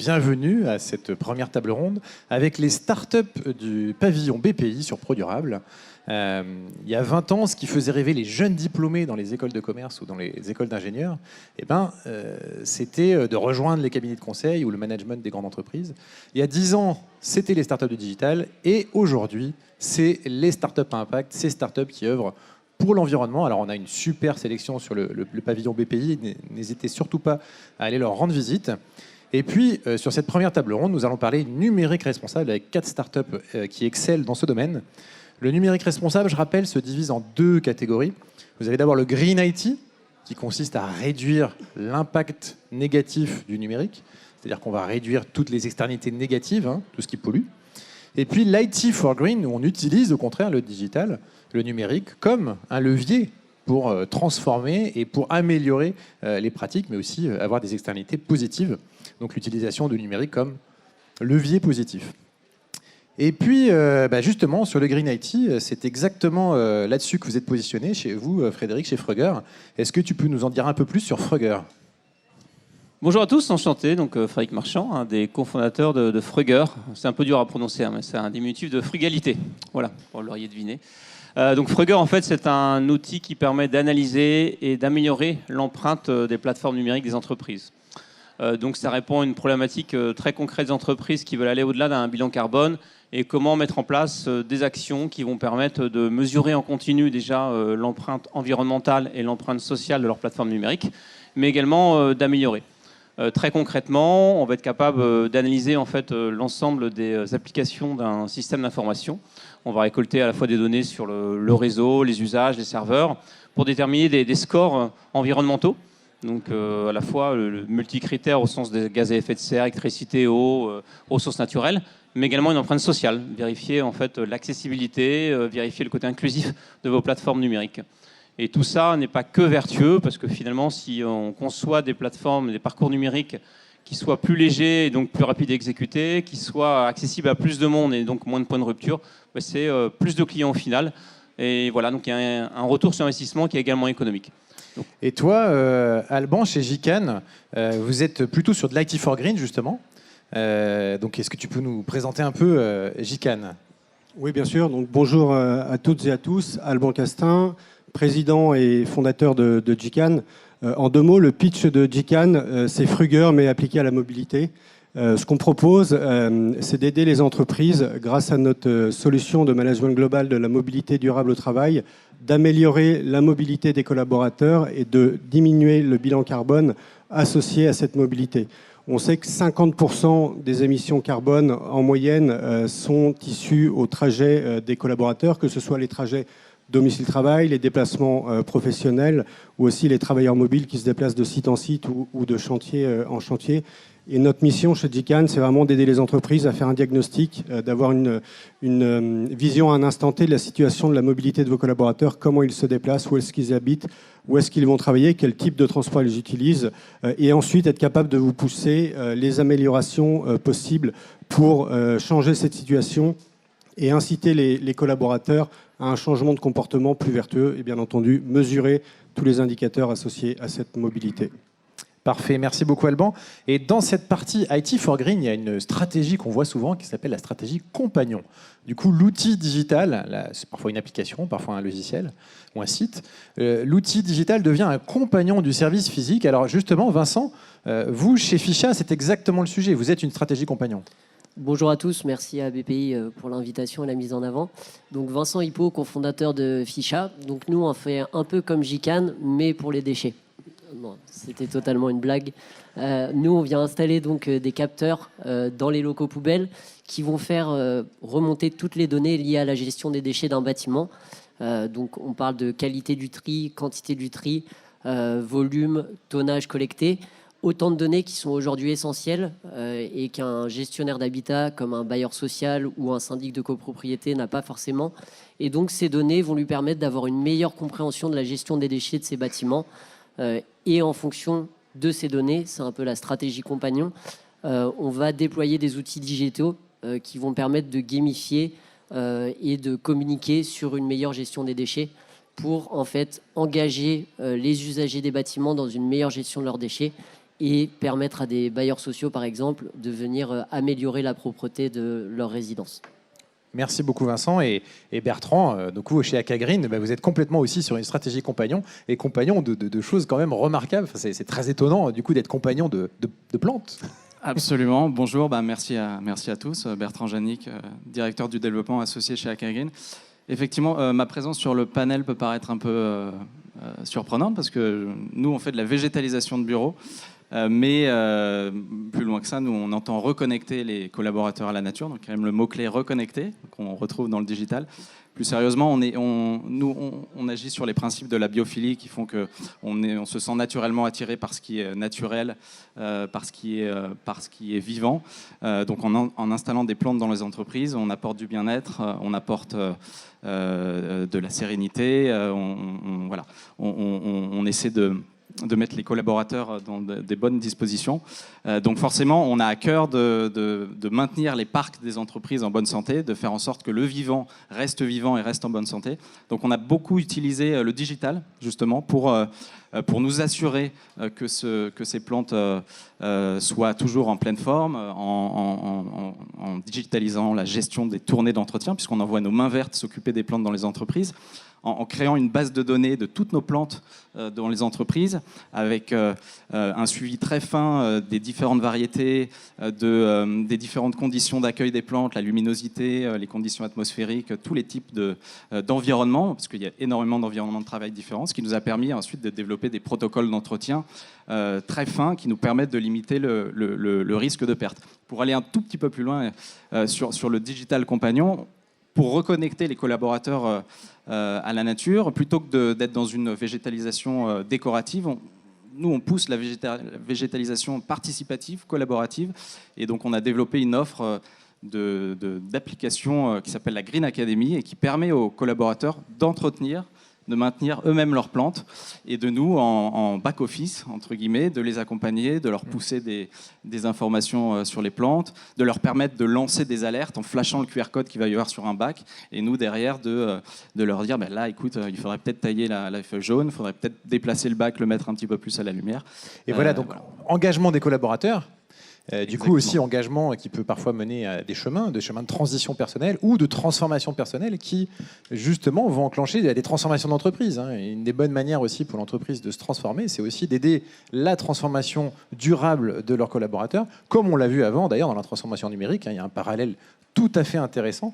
bienvenue à cette première table ronde avec les startups du pavillon BPI sur ProDurable. Il y a 20 ans, ce qui faisait rêver les jeunes diplômés dans les écoles de commerce ou dans les écoles d'ingénieurs, c'était de rejoindre les cabinets de conseil ou le management des grandes entreprises. Il y a 10 ans, c'était les startups du digital, et aujourd'hui, c'est les startups à impact, ces startups qui œuvrent pour l'environnement. Alors on a une super sélection sur le pavillon BPI, n'hésitez surtout pas à aller leur rendre visite. Et puis sur cette première table ronde, nous allons parler numérique responsable avec 4 startups qui excellent dans ce domaine. Le numérique responsable, je rappelle, se divise en 2 catégories. Vous avez d'abord le Green IT, qui consiste à réduire l'impact négatif du numérique, c'est-à-dire qu'on va réduire toutes les externalités négatives, tout ce qui pollue. Et puis l'IT for Green, où on utilise au contraire le digital, le numérique, comme un levier pour transformer et pour améliorer les pratiques, mais aussi avoir des externalités positives. Donc l'utilisation du numérique comme levier positif. Et puis, justement, sur le Green IT, c'est exactement là-dessus que vous êtes positionné chez vous, Frédéric, chez Frugger. Est-ce que tu peux nous en dire un peu plus sur Frugger ? Bonjour à tous, enchanté. Donc Frédéric Marchand, un des cofondateurs de Frugger. C'est un peu dur à prononcer, mais c'est un diminutif de frugalité. Voilà, vous l'auriez deviné. Donc Frugger, en fait, c'est un outil qui permet d'analyser et d'améliorer l'empreinte des plateformes numériques des entreprises. Donc ça répond à une problématique très concrète des entreprises qui veulent aller au-delà d'un bilan carbone et comment mettre en place des actions qui vont permettre de mesurer en continu déjà l'empreinte environnementale et l'empreinte sociale de leur plateforme numérique, mais également d'améliorer. Très concrètement, on va être capable d'analyser en fait l'ensemble des applications d'un système d'information. On va récolter à la fois des données sur le réseau, les usages, les serveurs, pour déterminer des scores environnementaux. Donc à la fois le multicritère au sens des gaz à effet de serre, électricité, eau, ressources naturelles, mais également une empreinte sociale. Vérifier en fait l'accessibilité, vérifier le côté inclusif de vos plateformes numériques. Et tout ça n'est pas que vertueux, parce que finalement, si on conçoit des plateformes, des parcours numériques qui soient plus légers et donc plus rapides à exécuter, qui soient accessibles à plus de monde et donc moins de points de rupture, c'est plus de clients au final. Et voilà, donc il y a un retour sur investissement qui est également économique. Et toi, Alban, chez GICAN, vous êtes plutôt sur de l'IT for Green, justement. Donc, est-ce que tu peux nous présenter un peu GICAN ? Oui, bien sûr. Donc, bonjour à toutes et à tous. Alban Castin, président et fondateur de GICAN. En 2 mots, le pitch de GICAN, c'est Frugger, mais appliqué à la mobilité. Ce qu'on propose, c'est d'aider les entreprises, grâce à notre solution de management global de la mobilité durable au travail, d'améliorer la mobilité des collaborateurs et de diminuer le bilan carbone associé à cette mobilité. On sait que 50% des émissions carbone en moyenne sont issues au trajet des collaborateurs, que ce soit les trajets domicile-travail, les déplacements professionnels ou aussi les travailleurs mobiles qui se déplacent de site en site ou de chantier en chantier. Et notre mission chez GICAN, c'est vraiment d'aider les entreprises à faire un diagnostic, d'avoir une vision à un instant T de la situation de la mobilité de vos collaborateurs, comment ils se déplacent, où est-ce qu'ils habitent, où est-ce qu'ils vont travailler, quel type de transport ils utilisent, et ensuite être capable de vous pousser les améliorations possibles pour changer cette situation et inciter les collaborateurs à un changement de comportement plus vertueux et bien entendu mesurer tous les indicateurs associés à cette mobilité. Parfait, merci beaucoup Alban. Et dans cette partie IT for Green, il y a une stratégie qu'on voit souvent qui s'appelle la stratégie compagnon. Du coup, l'outil digital, c'est parfois une application, parfois un logiciel ou un site, l'outil digital devient un compagnon du service physique. Alors justement, Vincent, vous, chez Ficha, c'est exactement le sujet. Vous êtes une stratégie compagnon. Bonjour à tous, merci à BPI pour l'invitation et la mise en avant. Donc Vincent Hippo, cofondateur de Ficha. Donc nous, on fait un peu comme GICAN, mais pour les déchets. Non, c'était totalement une blague. Nous, on vient installer donc des capteurs dans les locaux poubelles qui vont faire remonter toutes les données liées à la gestion des déchets d'un bâtiment. Donc, on parle de qualité du tri, quantité du tri, volume, tonnage collecté. Autant de données qui sont aujourd'hui essentielles et qu'un gestionnaire d'habitat comme un bailleur social ou un syndic de copropriété n'a pas forcément. Et donc, ces données vont lui permettre d'avoir une meilleure compréhension de la gestion des déchets de ces bâtiments. Et en fonction de ces données, c'est un peu la stratégie compagnon, on va déployer des outils digitaux qui vont permettre de gamifier et de communiquer sur une meilleure gestion des déchets pour en fait engager les usagers des bâtiments dans une meilleure gestion de leurs déchets et permettre à des bailleurs sociaux, par exemple, de venir améliorer la propreté de leur résidence. Merci beaucoup Vincent et Bertrand. Du coup, chez Akagreen, vous êtes complètement aussi sur une stratégie compagnon et compagnon de choses quand même remarquables. Enfin, c'est très étonnant du coup d'être compagnon de plantes. Absolument. Bonjour, merci à tous. Bertrand Jannick, directeur du développement associé chez Akagreen. Effectivement, ma présence sur le panel peut paraître un peu surprenante parce que nous, on fait de la végétalisation de bureaux. Mais plus loin que ça, nous, on entend reconnecter les collaborateurs à la nature, donc quand même le mot-clé reconnecter, qu'on retrouve dans le digital. Plus sérieusement, on agit sur les principes de la biophilie qui font qu'on se sent naturellement attiré par ce qui est naturel, par ce qui est vivant. Donc en installant des plantes dans les entreprises, on apporte du bien-être, on apporte de la sérénité, on essaie de mettre les collaborateurs dans des bonnes dispositions. Donc forcément, on a à cœur de maintenir les parcs des entreprises en bonne santé, de faire en sorte que le vivant et reste en bonne santé. Donc on a beaucoup utilisé le digital, justement, pour nous assurer que ces plantes soient toujours en pleine forme, en digitalisant la gestion des tournées d'entretien, puisqu'on envoie nos mains vertes s'occuper des plantes dans les entreprises, en créant une base de données de toutes nos plantes dans les entreprises, avec un suivi très fin des différentes variétés, des différentes conditions d'accueil des plantes, la luminosité, les conditions atmosphériques, tous les types d'environnements, parce qu'il y a énormément d'environnements de travail différents, ce qui nous a permis ensuite de développer des protocoles d'entretien très fins qui nous permettent de limiter le risque de perte. Pour aller un tout petit peu plus loin sur le digital compagnon, pour reconnecter les collaborateurs à la nature, plutôt que d'être dans une végétalisation décorative, nous on pousse la végétalisation participative, collaborative, et donc on a développé une offre d'application qui s'appelle la Green Academy et qui permet aux collaborateurs de maintenir eux-mêmes leurs plantes et de nous, en back-office, entre guillemets, de les accompagner, de leur pousser des informations sur les plantes, de leur permettre de lancer des alertes en flashant le QR code qu'il va y avoir sur un bac, et nous, derrière, de leur dire, là, écoute, il faudrait peut-être tailler la feuille jaune, il faudrait peut-être déplacer le bac, le mettre un petit peu plus à la lumière. Et voilà, donc, engagement des collaborateurs. Du coup aussi engagement qui peut parfois mener à des chemins de transition personnelle ou de transformation personnelle qui justement vont enclencher des transformations d'entreprise. Une des bonnes manières aussi pour l'entreprise de se transformer, c'est aussi d'aider la transformation durable de leurs collaborateurs, comme on l'a vu avant d'ailleurs dans la transformation numérique. Il y a un parallèle tout à fait intéressant.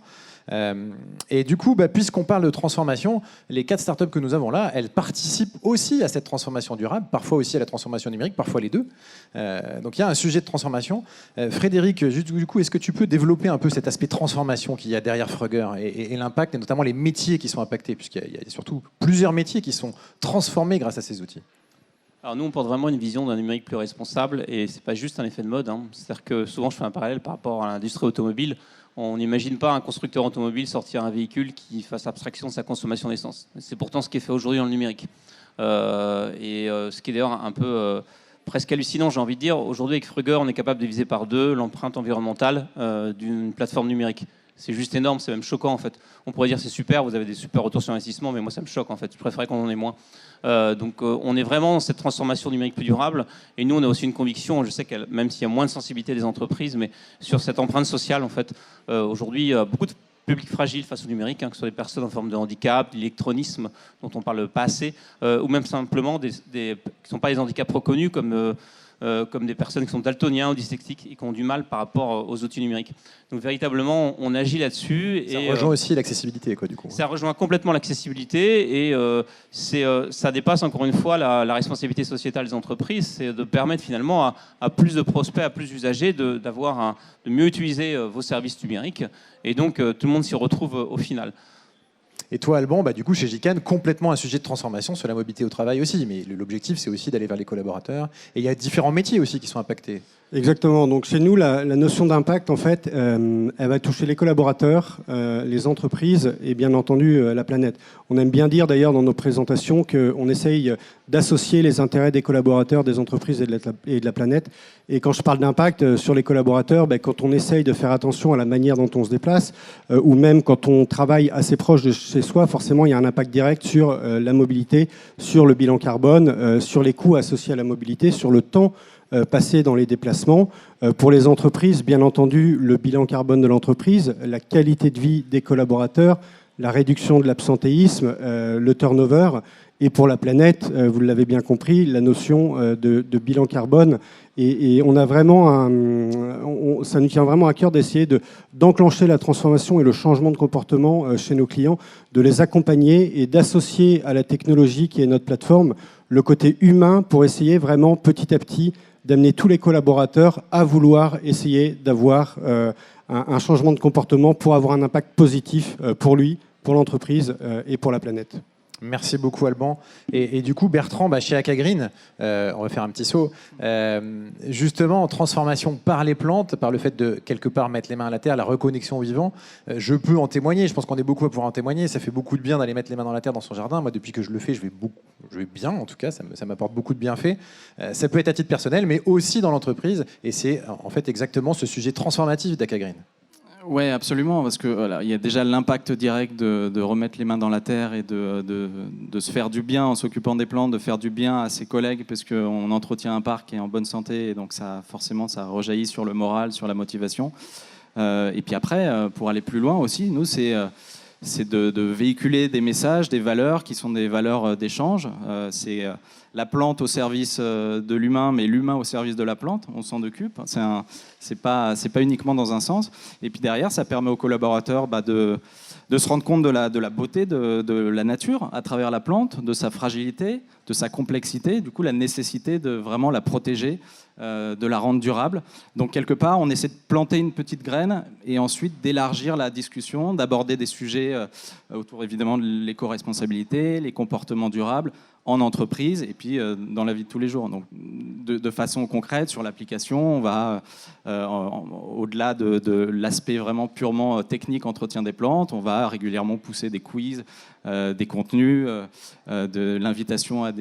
Et du coup, puisqu'on parle de transformation, les 4 startups que nous avons là, elles participent aussi à cette transformation durable, parfois aussi à la transformation numérique, parfois les deux. Donc il y a un sujet de transformation. Frédéric, du coup, est-ce que tu peux développer un peu cet aspect transformation qu'il y a derrière Frugger et l'impact, et notamment les métiers qui sont impactés, puisqu'il y a surtout plusieurs métiers qui sont transformés grâce à ces outils? Alors nous, on porte vraiment une vision d'un numérique plus responsable, et c'est pas juste un effet de mode. C'est-à-dire que souvent, je fais un parallèle par rapport à l'industrie automobile. On n'imagine pas un constructeur automobile sortir un véhicule qui fasse abstraction de sa consommation d'essence. C'est pourtant ce qui est fait aujourd'hui dans le numérique. Ce qui est d'ailleurs un peu presque hallucinant, j'ai envie de dire. Aujourd'hui, avec Frugger, on est capable de diviser par 2 l'empreinte environnementale d'une plateforme numérique. C'est juste énorme, c'est même choquant en fait. On pourrait dire c'est super, vous avez des super retours sur investissement, mais moi ça me choque en fait. Je préférerais qu'on en ait moins. Donc on est vraiment dans cette transformation numérique plus durable. Et nous on a aussi une conviction, je sais que même s'il y a moins de sensibilité des entreprises, mais sur cette empreinte sociale en fait. Aujourd'hui, beaucoup de publics fragiles face au numérique, que ce soit des personnes en forme de handicap, l'électronisme dont on parle pas assez, ou même simplement qui ne sont pas des handicaps reconnus comme des personnes qui sont daltoniens ou dyslexiques et qui ont du mal par rapport aux outils numériques. Donc véritablement, on agit là-dessus. Ça rejoint aussi l'accessibilité, du coup. Ça rejoint complètement l'accessibilité et ça dépasse encore une fois la responsabilité sociétale des entreprises, c'est de permettre finalement à plus de prospects, à plus d'usagers de mieux utiliser vos services numériques et donc tout le monde s'y retrouve au final. Et toi, Alban, du coup, chez Gican, complètement un sujet de transformation sur la mobilité au travail aussi. Mais l'objectif, c'est aussi d'aller vers les collaborateurs. Et il y a différents métiers aussi qui sont impactés. Exactement. Donc chez nous, la notion d'impact, en fait, elle va toucher les collaborateurs, les entreprises et bien entendu la planète. On aime bien dire d'ailleurs dans nos présentations qu'on essaye d'associer les intérêts des collaborateurs, des entreprises et de la planète. Et quand je parle d'impact sur les collaborateurs, quand on essaye de faire attention à la manière dont on se déplace, ou même quand on travaille assez proche de chez soi, forcément il y a un impact direct sur la mobilité, sur le bilan carbone, sur les coûts associés à la mobilité, sur le temps passer dans les déplacements. Pour les entreprises, bien entendu, le bilan carbone de l'entreprise, la qualité de vie des collaborateurs, la réduction de l'absentéisme, le turnover. Et pour la planète, vous l'avez bien compris, la notion de bilan carbone. Et on a vraiment ça nous tient vraiment à cœur d'essayer d'enclencher la transformation et le changement de comportement chez nos clients, de les accompagner et d'associer à la technologie qui est notre plateforme le côté humain pour essayer vraiment petit à petit d'amener tous les collaborateurs à vouloir essayer d'avoir un changement de comportement pour avoir un impact positif pour lui, pour l'entreprise et pour la planète. Merci beaucoup Alban. Et du coup Bertrand, chez Acagreen, on va faire un petit saut, justement en transformation par les plantes, par le fait de quelque part mettre les mains à la terre, la reconnexion au vivant, je peux en témoigner, je pense qu'on est beaucoup à pouvoir en témoigner, ça fait beaucoup de bien d'aller mettre les mains dans la terre dans son jardin. Moi depuis que je le fais, je vais bien en tout cas, ça m'apporte beaucoup de bienfaits. Ça peut être à titre personnel mais aussi dans l'entreprise et c'est en fait exactement ce sujet transformatif d'Acagreen. Oui, absolument, parce que voilà, il y a déjà l'impact direct de remettre les mains dans la terre et de se faire du bien en s'occupant des plantes, de faire du bien à ses collègues, parce qu'on entretient un parc qui est en bonne santé, et donc ça, forcément, ça rejaillit sur le moral, sur la motivation. Et puis après, pour aller plus loin aussi, nous, c'est de véhiculer des messages, des valeurs qui sont des valeurs d'échange. C'est la plante au service de l'humain, mais l'humain au service de la plante. On s'en occupe. C'est pas uniquement dans un sens. Et puis derrière, ça permet aux collaborateurs de se rendre compte de la beauté de la nature à travers la plante, de sa fragilité, de sa complexité, du coup la nécessité de vraiment la protéger, de la rendre durable. Donc quelque part, on essaie de planter une petite graine et ensuite d'élargir la discussion, d'aborder des sujets autour évidemment de l'éco-responsabilité, les comportements durables en entreprise et puis dans la vie de tous les jours. Donc de façon concrète sur l'application, on va au-delà de l'aspect vraiment purement technique entretien des plantes, on va régulièrement pousser des quiz, des contenus, de l'invitation à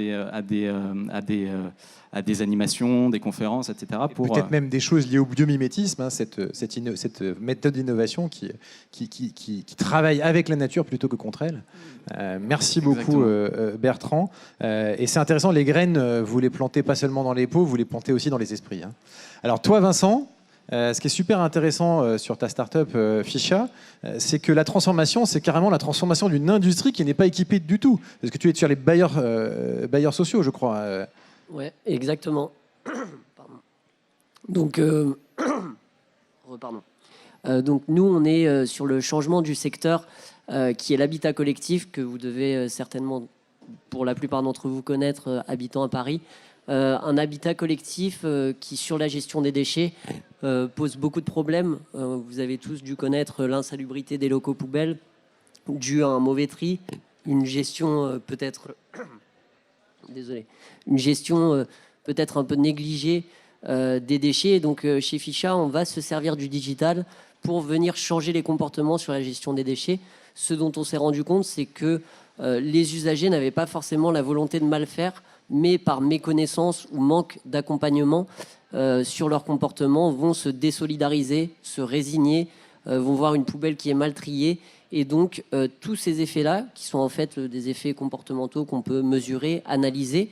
des animations, des conférences, etc. Peut-être même des choses liées au biomimétisme, cette méthode d'innovation qui travaille avec la nature plutôt que contre elle. Merci beaucoup Bertrand. Et c'est intéressant, les graines, vous les plantez pas seulement dans les pots, vous les plantez aussi dans les esprits. Alors toi Vincent, ce qui est super intéressant sur ta startup Ficha, c'est que la transformation, c'est carrément la transformation d'une industrie qui n'est pas équipée du tout. Parce que tu es sur les bailleurs sociaux, je crois. Oui, exactement. Donc, donc nous, on est sur le changement du secteur qui est l'habitat collectif, que vous devez certainement, pour la plupart d'entre vous, connaître, habitant à Paris. Un habitat collectif qui, sur la gestion des déchets, pose beaucoup de problèmes. Vous avez tous dû connaître l'insalubrité des locaux poubelles, due à un mauvais tri, une gestion peut-être... Désolé. Une gestion peut-être un peu négligée des déchets. Donc chez Ficha, on va se servir du digital pour venir changer les comportements sur la gestion des déchets. Ce dont on s'est rendu compte, c'est que les usagers n'avaient pas forcément la volonté de mal faire, mais par méconnaissance ou manque d'accompagnement sur leur comportement, vont se désolidariser, se résigner, vont voir une poubelle qui est mal triée. Et donc, tous ces effets-là, qui sont en fait des effets comportementaux qu'on peut mesurer, analyser,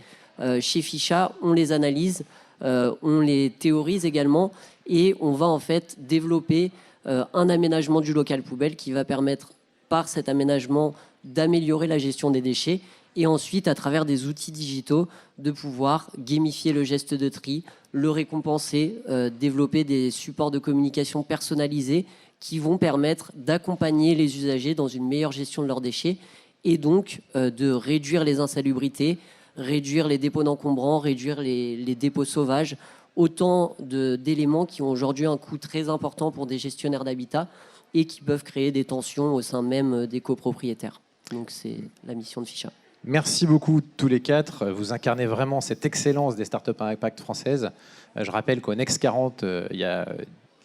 chez Ficha, on les analyse, on les théorise également, et on va en fait développer un aménagement du local poubelle qui va permettre, par cet aménagement, d'améliorer la gestion des déchets, et ensuite, à travers des outils digitaux, de pouvoir gamifier le geste de tri, le récompenser, développer des supports de communication personnalisés qui vont permettre d'accompagner les usagers dans une meilleure gestion de leurs déchets et donc de réduire les insalubrités, réduire les dépôts d'encombrants, réduire les dépôts sauvages, autant d'éléments qui ont aujourd'hui un coût très important pour des gestionnaires d'habitat et qui peuvent créer des tensions au sein même des copropriétaires. Donc c'est la mission de Ficha. Merci beaucoup tous les quatre. Vous incarnez vraiment cette excellence des startups à impact françaises. Je rappelle qu'au Next 40, il y a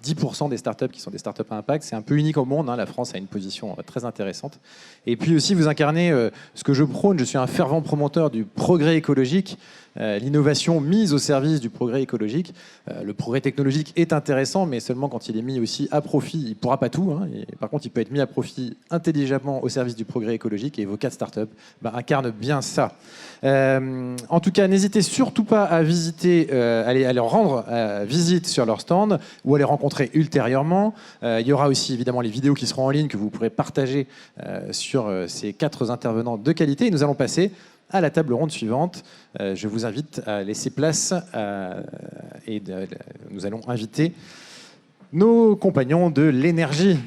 10% des startups qui sont des startups à impact. C'est un peu unique au monde. La France a une position très intéressante. Et puis aussi, vous incarnez ce que je prône. Je suis un fervent promoteur du progrès écologique. l'innovation mise au service du progrès écologique. Le progrès technologique est intéressant, mais seulement quand il est mis aussi à profit. Il ne pourra pas tout, hein, par contre, il peut être mis à profit intelligemment au service du progrès écologique, et vos 4 startups incarnent bien ça. En tout cas, n'hésitez surtout pas à visiter, à leur rendre visite sur leur stand ou à les rencontrer ultérieurement. Il y aura aussi évidemment les vidéos qui seront en ligne que vous pourrez partager sur ces 4 intervenants de qualité. Et nous allons passer à la table ronde suivante. Je vous invite à laisser place et nous allons inviter nos compagnons de l'énergie.